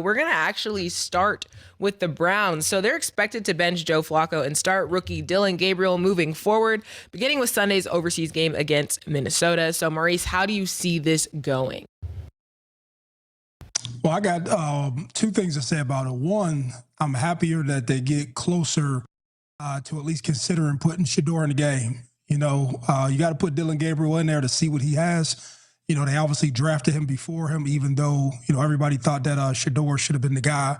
We're going to actually start with the Browns. So they're expected to bench Joe Flacco and start rookie Dillon Gabriel moving forward, beginning with Sunday's overseas game against Minnesota. So, Maurice, how do you see this going? Well, I got two things to say about it. One, I'm happier that they get closer to at least considering putting Shedeur in the game. You got to put Dillon Gabriel in there to see what he has. They obviously drafted him before him, even though, everybody thought that Shedeur should have been the guy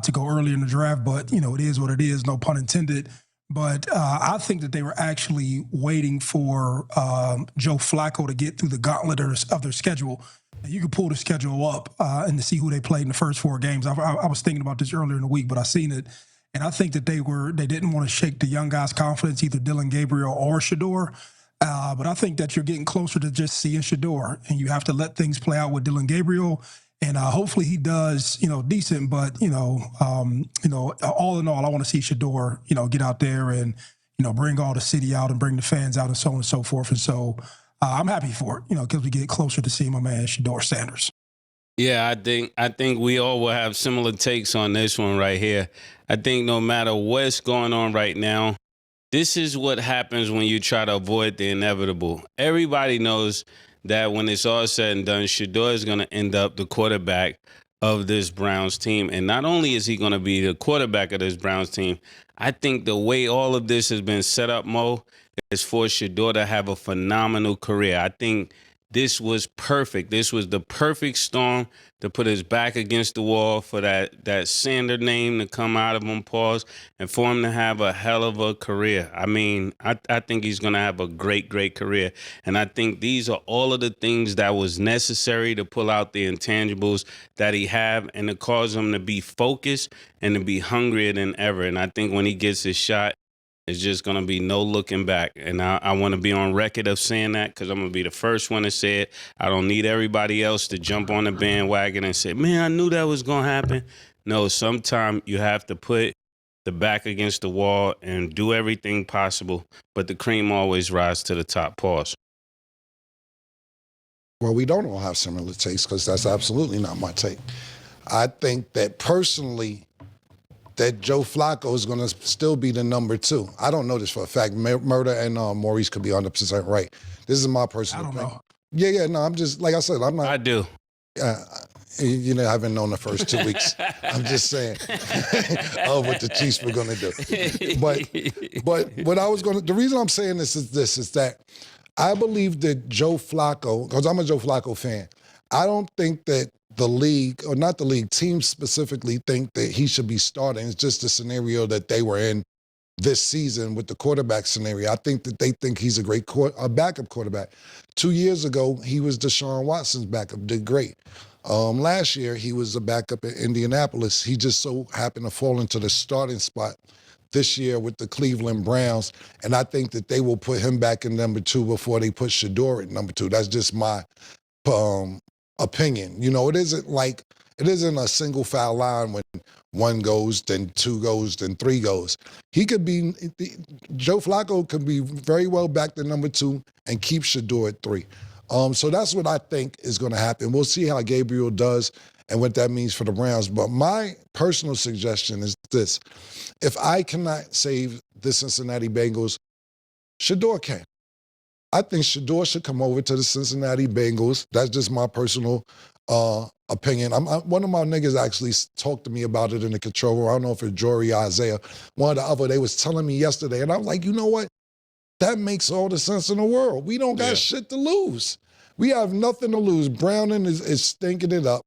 to go early in the draft. But, it is what it is, no pun intended. But I think that they were actually waiting for Joe Flacco to get through the gauntlet of their schedule. You could pull the schedule up and to see who they played in the first 4 games. I was thinking about this earlier in the week, but I seen it. And I think that they didn't want to shake the young guys' confidence, either Dillon Gabriel or Shedeur. But I think that you're getting closer to just seeing Shedeur, and you have to let things play out with Dillon Gabriel. And hopefully he does, decent. But all in all, I want to see Shedeur, get out there and bring all the city out and bring the fans out and so on and so forth. And so I'm happy for it, because we get closer to seeing my man Shedeur Sanders. Yeah, I think we all will have similar takes on this one right here. I think no matter what's going on right now, this is what happens when you try to avoid the inevitable. Everybody knows that when it's all said and done, Shedeur is going to end up the quarterback of this Browns team. And not only is he going to be the quarterback of this Browns team, I think the way all of this has been set up, Mo, is for Shedeur to have a phenomenal career. I think this was perfect. This was the perfect storm to put his back against the wall, for that Sander name to come out of him, pause, and for him to have a hell of a career. I mean, I think he's going to have a great, great career. And I think these are all of the things that was necessary to pull out the intangibles that he have and to cause him to be focused and to be hungrier than ever. And I think when he gets his shot, it's just going to be no looking back. And I want to be on record of saying that, because I'm going to be the first one to say it. I don't need everybody else to jump on the bandwagon and say, man, I knew that was going to happen. No, sometimes you have to put the back against the wall and do everything possible. But the cream always rises to the top. Pause. Well, we don't all have similar takes, because that's absolutely not my take. I think that personally, that Joe Flacco is going to still be the number 2. I don't know this for a fact. Murder and Maurice could be 100% right. This is my personal opinion. I don't know. Yeah, no, I'm just, like I said, I'm not. I do. I haven't known the first 2 weeks. I'm just saying what the Chiefs were going to do. But what I was going to, the reason I'm saying this is that I believe that Joe Flacco, because I'm a Joe Flacco fan, I don't think that the league, or not the league, teams specifically think that he should be starting. It's just the scenario that they were in this season with the quarterback scenario. I think that they think he's a great backup quarterback. 2 years ago, he was Deshaun Watson's backup, did great. Last year, he was a backup in Indianapolis. He just so happened to fall into the starting spot this year with the Cleveland Browns, and I think that they will put him back in number 2 before they put Shedeur at number 2. That's just my opinion. It isn't a single foul line when 1 goes, then 2 goes, then 3 goes. Joe Flacco could be very well back to number 2 and keep Shedeur at 3. So that's what I think is going to happen. We'll see how Gabriel does and what that means for the Browns. But my personal suggestion is this: if I cannot save the Cincinnati Bengals, Shedeur can. I think Shedeur should come over to the Cincinnati Bengals. That's just my personal opinion. One of my niggas actually talked to me about it in the control room. I don't know if it's Jory or Isaiah, one or the other. They was telling me yesterday, and I was like, you know what? That makes all the sense in the world. We don't got shit to lose. We have nothing to lose. Browning is stinking it up.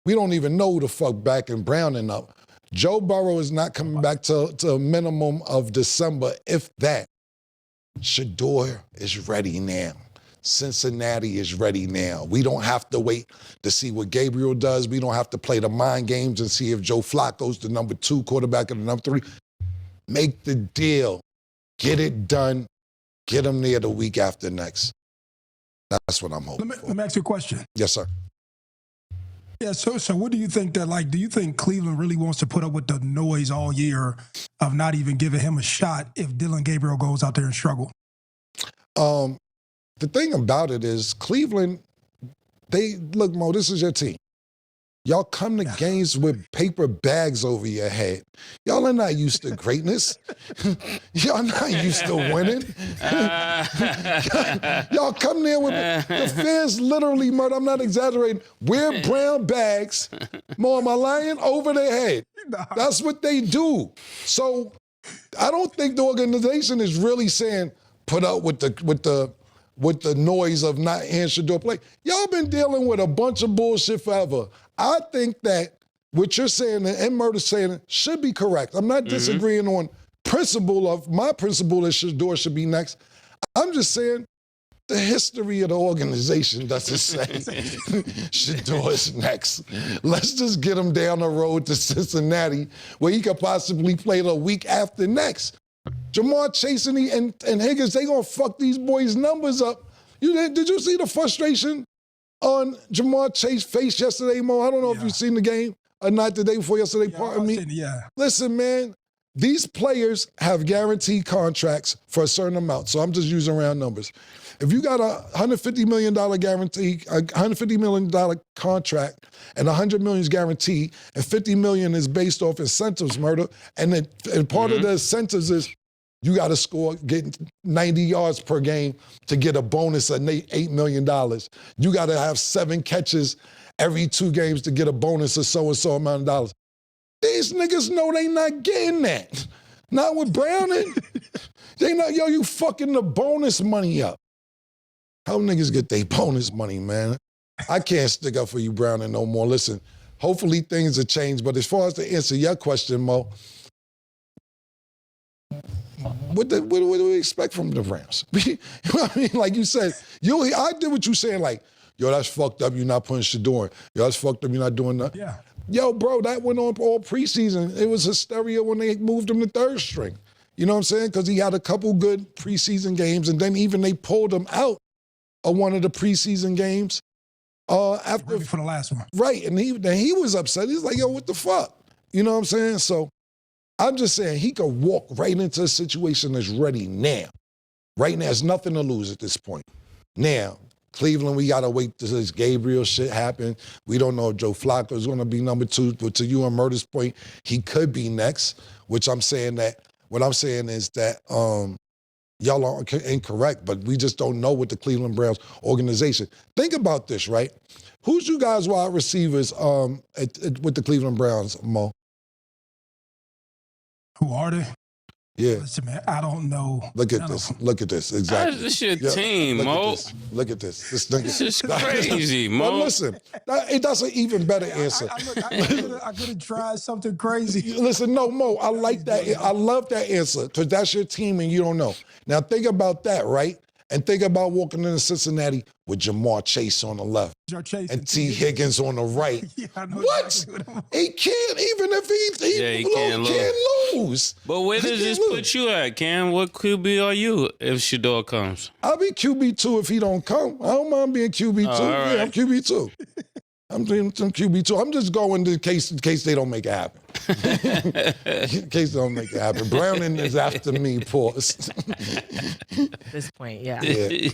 We don't even know who the fuck backing Browning up. Joe Burrow is not coming back to a minimum of December, if that. Shedeur is ready now. Cincinnati is ready now. We don't have to wait to see what Gabriel does. We don't have to play the mind games and see if Joe Flacco's the number 2 quarterback and the number 3. Make the deal. Get it done. Get them there the week after next. That's what I'm hoping for. Let me ask you a question. Yes, sir. Yeah, so what do you think do you think Cleveland really wants to put up with the noise all year of not even giving him a shot if Dillon Gabriel goes out there and struggle? The thing about it is Cleveland, look, Mo, this is your team. Y'all come to games with paper bags over your head. Y'all are not used to greatness. Y'all not used to winning. Y'all come there with the fans literally, murder. I'm not exaggerating. Wear brown bags, more am I lying, over their head. That's what they do. So I don't think the organization is really saying put up with the noise of not hearing Shedeur play. Y'all been dealing with a bunch of bullshit forever. I think that what you're saying and Murder's saying should be correct. I'm not disagreeing on my principle that Shedeur should be next. I'm just saying the history of the organization doesn't say Shedeur is next. Let's just get him down the road to Cincinnati where he could possibly play the week after next. Jamar Chase and Higgins, they gonna fuck these boys' numbers up. Did you see the frustration on Jamar Chase's face yesterday, Mo? I don't know if you've seen the game or not the day before yesterday. Pardon me. Listen, man, these players have guaranteed contracts for a certain amount. So I'm just using round numbers. If you got a $150 million guarantee, a $150 million contract, and $100 million is guaranteed, and $50 million is based off incentives, murder, and part of the incentives is you got to score, get 90 yards per game to get a bonus of $8 million. You got to have 7 catches every 2 games to get a bonus of so-and-so amount of dollars. These niggas know they not getting that. Not with Browning. They not, you fucking the bonus money up. How niggas get their bonus money, man? I can't stick up for you, Browning, no more. Listen, hopefully things have changed, but as far as to answer your question, Mo, what do we expect from the Rams? You know what I mean? Like you said, I did what you saying, like, yo, that's fucked up, you're not putting Shedeur in. Yo, that's fucked up, you're not doing that. Yeah. Yo, bro, that went on all preseason. It was hysteria when they moved him to third string. You know what I'm saying? Because he had a couple good preseason games, and then even they pulled him out of one of the preseason games. After Ready for the last one. Right, and he was upset. He's like, yo, what the fuck? You know what I'm saying? So I'm just saying he could walk right into a situation that's ready now. Right now, there's nothing to lose at this point. Now, Cleveland, we got to wait till this Gabriel shit happen. We don't know if Joe Flacco is going to be number 2, but to you and Murder's point, he could be next, which I'm saying that, what I'm saying is that y'all are incorrect, but we just don't know what the Cleveland Browns organization. Think about this, right? Who's you guys wide receivers with the Cleveland Browns, Mo? Who are they? Yeah. Listen, man, I don't know. Look at this. Look at this. Exactly. This your team, Mo. Look at this. This is crazy, Mo. But listen, that's an even better answer. I could have tried something crazy. Listen, no, Mo, I like that. I love that answer because that's your team and you don't know. Now think about that, right? And think about walking into Cincinnati with Jamar Chase on the left and Tee Higgins on the right. Yeah, I know what? exactly what He can't, even if he can't lose. But where does this put you at, Cam? What QB are you if Shedeur comes? I'll be QB2 if he don't come. I don't mind being QB2. Right. Yeah, I'm QB2. I'm QB2. I'm just going in case they don't make it happen. In case they don't make it happen. Browning is after me, pause. At this point, yeah. Yeah.